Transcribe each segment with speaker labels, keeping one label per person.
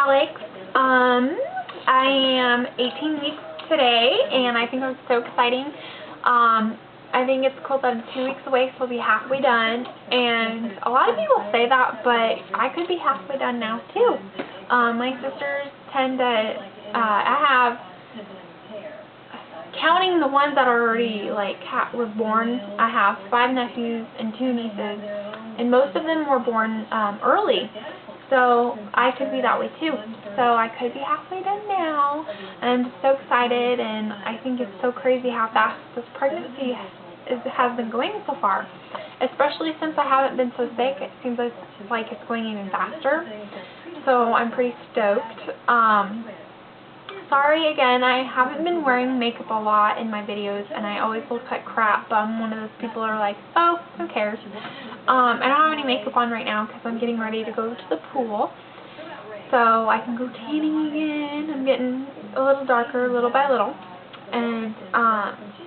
Speaker 1: Alex. I am 18 weeks today, and I think it's so exciting. I think it's cool that I'm 2 weeks away, so I'll be halfway done. And a lot of people say that, but I could be halfway done now too. My sisters tend to, I have, counting the ones that are already were born, I have 5 nephews and 2 nieces, and most of them were born early. So I could be that way too. So I could be halfway done now. And I'm just so excited, and I think it's so crazy how fast this pregnancy has been going so far. Especially since I haven't been so sick, it seems like it's going even faster. So I'm pretty stoked. Sorry again, I haven't been wearing makeup a lot in my videos, and I always look like crap, but I'm one of those people who are like, oh, who cares? I don't have any makeup on right now because I'm getting ready to go to the pool, so I can go tanning again. I'm getting a little darker little by little, and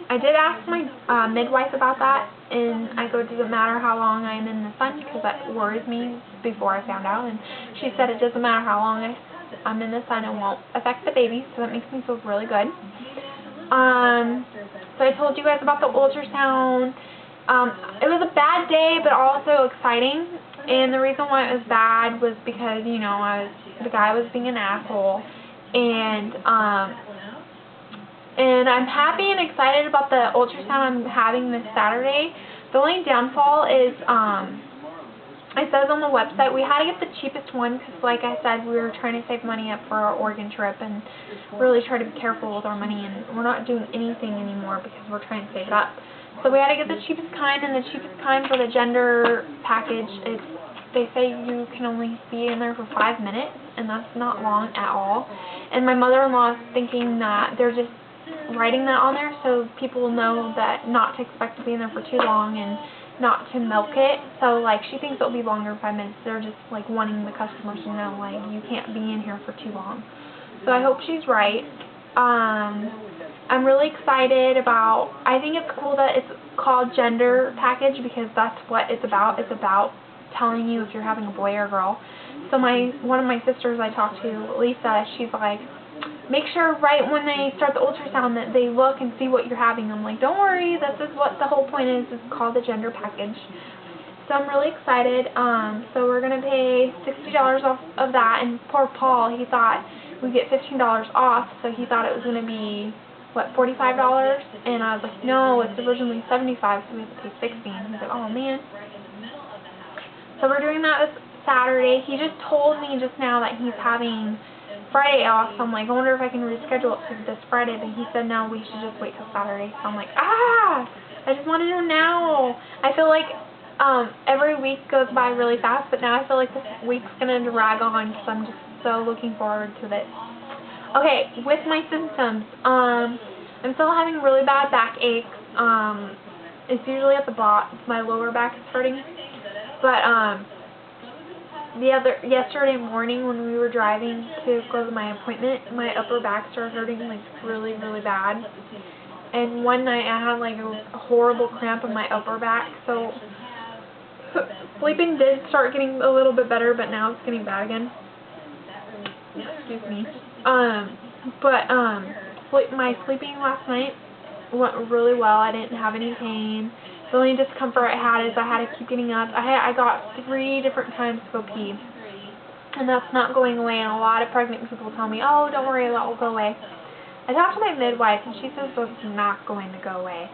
Speaker 1: I did ask my midwife about that, and I go, does it matter how long I'm in the sun, because that worries me before I found out, and she said it doesn't matter how long I'm in the sun, it won't affect the baby, so that makes me feel really good. So I told you guys about the ultrasound. It was a bad day, but also exciting, and the reason why it was bad was because, you know, the guy was being an asshole, and I'm happy and excited about the ultrasound I'm having this Saturday. The only downfall is, it says on the website we had to get the cheapest one because, like I said, we were trying to save money up for our Oregon trip and really try to be careful with our money, and we're not doing anything anymore because we're trying to save it up. So we had to get the cheapest kind, and the cheapest kind for the gender package, they say you can only be in there for 5 minutes, and that's not long at all. And my mother-in-law is thinking that they're just writing that on there so people will know that not to expect to be in there for too long and not to milk it. So, like, she thinks it'll be longer than 5 minutes. They're just, like, wanting the customers to know, like, you can't be in here for too long. So I hope she's right. I'm really excited about, I think it's cool that it's called Gender Package because that's what it's about. It's about telling you if you're having a boy or a girl. So one of my sisters I talked to, Lisa, she's like, make sure right when they start the ultrasound that they look and see what you're having. I'm like, don't worry, this is what the whole point is. It's called the Gender Package. So I'm really excited. So we're going to pay $60 off of that, and poor Paul, he thought we'd get $15 off, so he thought it was going to be, what, $45? And I was like, no, it's originally $75, so we have to pay $60. And he's like, oh man. So we're doing that this Saturday. He just told me just now that he's having Friday off, so I'm like, I wonder if I can reschedule it to this Friday, but he said no, we should just wait till Saturday. So I'm like, I just want to know now. I feel like every week goes by really fast, but now I feel like this week's going to drag on because I'm just so looking forward to it. Okay, with my symptoms, I'm still having really bad back aches. It's usually at the bottom. My lower back is hurting, but yesterday morning when we were driving to go to my appointment, my upper back started hurting like really, really bad. And one night I had like a horrible cramp in my upper back, so sleeping did start getting a little bit better, but now it's getting bad again. Excuse me. My sleeping last night went really well. I didn't have any pain. The only discomfort I had is I had to keep getting up. I got 3 different times to go pee, and that's not going away, and a lot of pregnant people tell me, oh, don't worry, that will go away. I talked to my midwife, and she says that's not going to go away.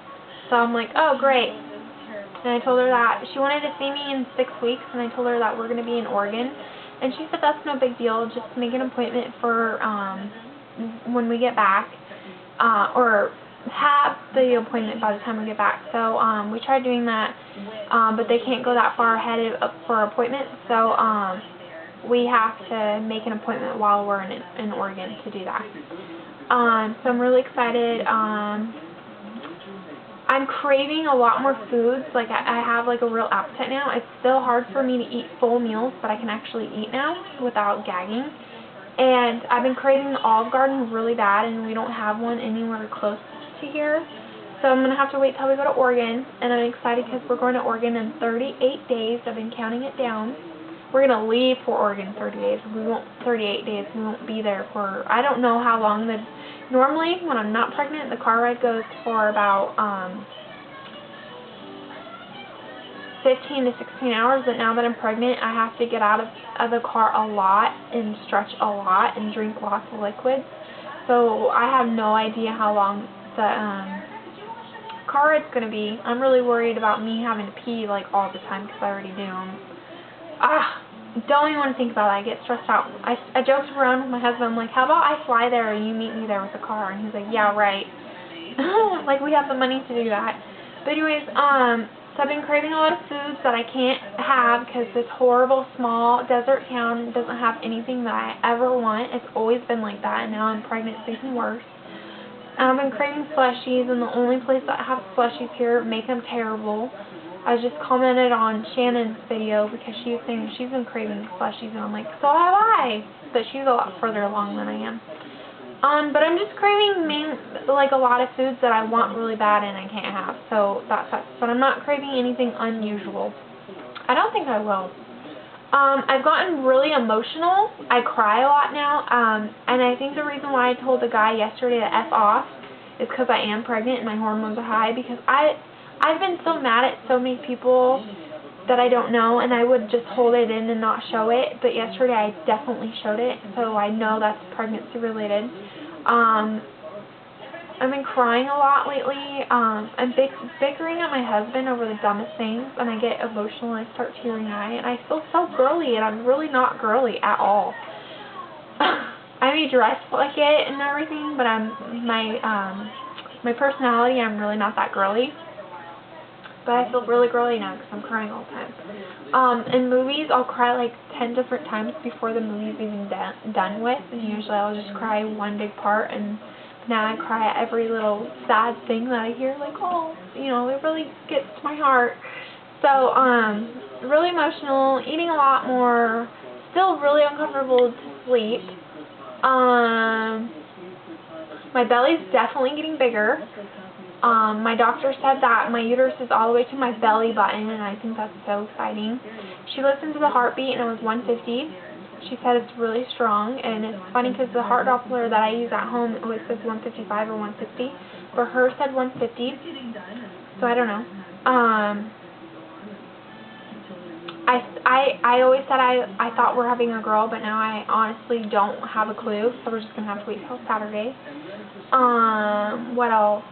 Speaker 1: So I'm like, oh, great. And I told her that she wanted to see me in 6 weeks, and I told her that we're going to be in Oregon. And she said that's no big deal, just make an appointment for when we get back, or have the appointment by the time we get back. So we tried doing that, but they can't go that far ahead for appointments, so we have to make an appointment while we're in Oregon to do that. So I'm really excited. I'm craving a lot more foods. Like, I have like a real appetite now. It's still hard for me to eat full meals, but I can actually eat now without gagging. And I've been craving the Olive Garden really bad, and we don't have one anywhere close to here. So I'm going to have to wait till we go to Oregon, and I'm excited because we're going to Oregon in 38 days. I've been counting it down, we're going to leave for Oregon 30 days. 38 days. We won't be there for, I don't know how long. Normally, when I'm not pregnant, the car ride goes for about 15 to 16 hours, but now that I'm pregnant, I have to get out of the car a lot and stretch a lot and drink lots of liquids. So I have no idea how long the car ride's going to be. I'm really worried about me having to pee like all the time because I already do. Don't even want to think about it. I get stressed out. I joked around with my husband. I'm like, how about I fly there and you meet me there with the car? And he's like, yeah, right. Like, we have the money to do that. But anyways, so I've been craving a lot of foods that I can't have because this horrible small desert town doesn't have anything that I ever want. It's always been like that, and now I'm pregnant, it's even worse. I've been craving slushies, and the only place that has slushies here make them terrible. I just commented on Shannon's video because she was saying she's been craving slushies, and I'm like, so have I. But she's a lot further along than I am. But I'm just craving like a lot of foods that I want really bad and I can't have. So that sucks. But I'm not craving anything unusual. I don't think I will. I've gotten really emotional. I cry a lot now. And I think the reason why I told the guy yesterday to F off is because I am pregnant and my hormones are high. Because I've been so mad at so many people that I don't know, and I would just hold it in and not show it. But yesterday I definitely showed it, so I know that's pregnancy related. I've been crying a lot lately. I'm bickering at my husband over the dumbest things, and I get emotional and I start teary-eyed, and I feel so girly, and I'm really not girly at all. I may dress like it and everything, but my personality, I'm really not that girly. But I feel really girly now because I'm crying all the time. In movies, I'll cry like 10 different times before the movie's even done with, and usually I'll just cry one big part, and now I cry at every little sad thing that I hear, like, oh, you know, it really gets to my heart. So, really emotional, eating a lot more, still really uncomfortable to sleep. My belly's definitely getting bigger. My doctor said that my uterus is all the way to my belly button, and I think that's so exciting. She listened to the heartbeat, and it was 150. She said it's really strong, and it's funny because the heart Doppler that I use at home always says 155 or 160, but hers said 150, so I don't know. I always said I thought we're having a girl, but now I honestly don't have a clue, so we're just going to have to wait till Saturday. What else?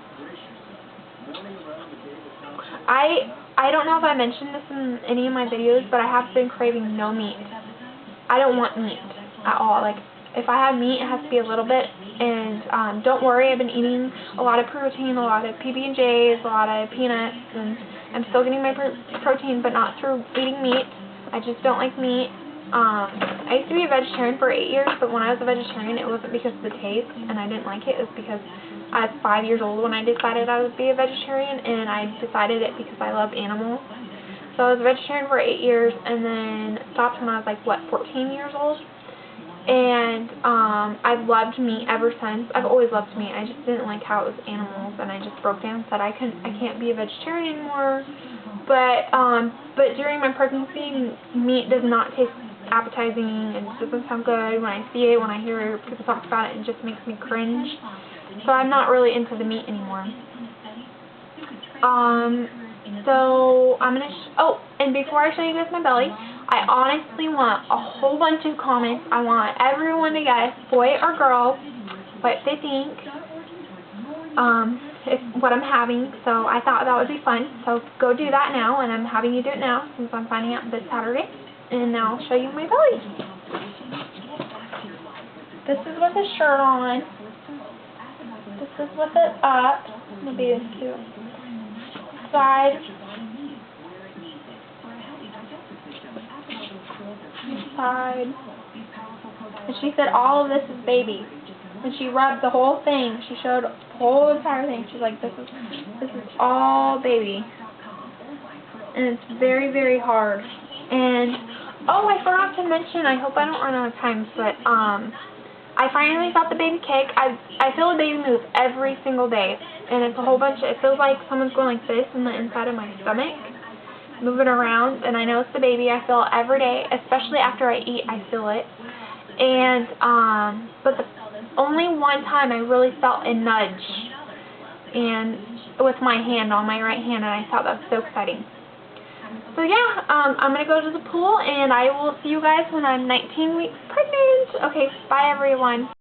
Speaker 1: I don't know if I mentioned this in any of my videos, but I have been craving no meat. I don't want meat at all. Like, if I have meat, it has to be a little bit. And don't worry, I've been eating a lot of protein, a lot of PB&Js, a lot of peanuts, and I'm still getting my protein, but not through eating meat. I just don't like meat. I used to be a vegetarian for 8 years, but when I was a vegetarian, it wasn't because of the taste, and I didn't like it. It was because I was 5 years old when I decided I would be a vegetarian, and I decided it because I love animals. So I was a vegetarian for 8 years, and then stopped when I was like, 14 years old. And I've loved meat ever since. I've always loved meat. I just didn't like how it was animals, and I just broke down and said I can't be a vegetarian anymore. But during my pregnancy, meat does not taste appetizing, and it doesn't sound good. When I see it, when I hear people talk about it, it just makes me cringe. So I'm not really into the meat anymore. So I'm gonna and before I show you guys my belly, I honestly want a whole bunch of comments. I want everyone to guess, boy or girl, what they think, what I'm having. So I thought that would be fun. So go do that now, and I'm having you do it now since I'm finding out this Saturday. And now I'll show you my belly. This is with a shirt on. This is with it up. It'll be cute. Side. Side. And she said all of this is baby. And she rubbed the whole thing. She showed the whole entire thing. She's like, this is all baby. And it's very, very hard. And oh, I forgot to mention, I hope I don't run out of time, but I finally got the baby cake. I feel a baby move every single day, and it's a whole bunch. It feels like someone's going like this in the inside of my stomach. moving around, and I know it's the baby. I feel it every day, especially after I eat, I feel it. And, but the only one time I really felt a nudge, and with my hand, on my right hand, and I thought that was so exciting. So yeah, I'm going to go to the pool, and I will see you guys when I'm 19 weeks pregnant. Okay, bye everyone.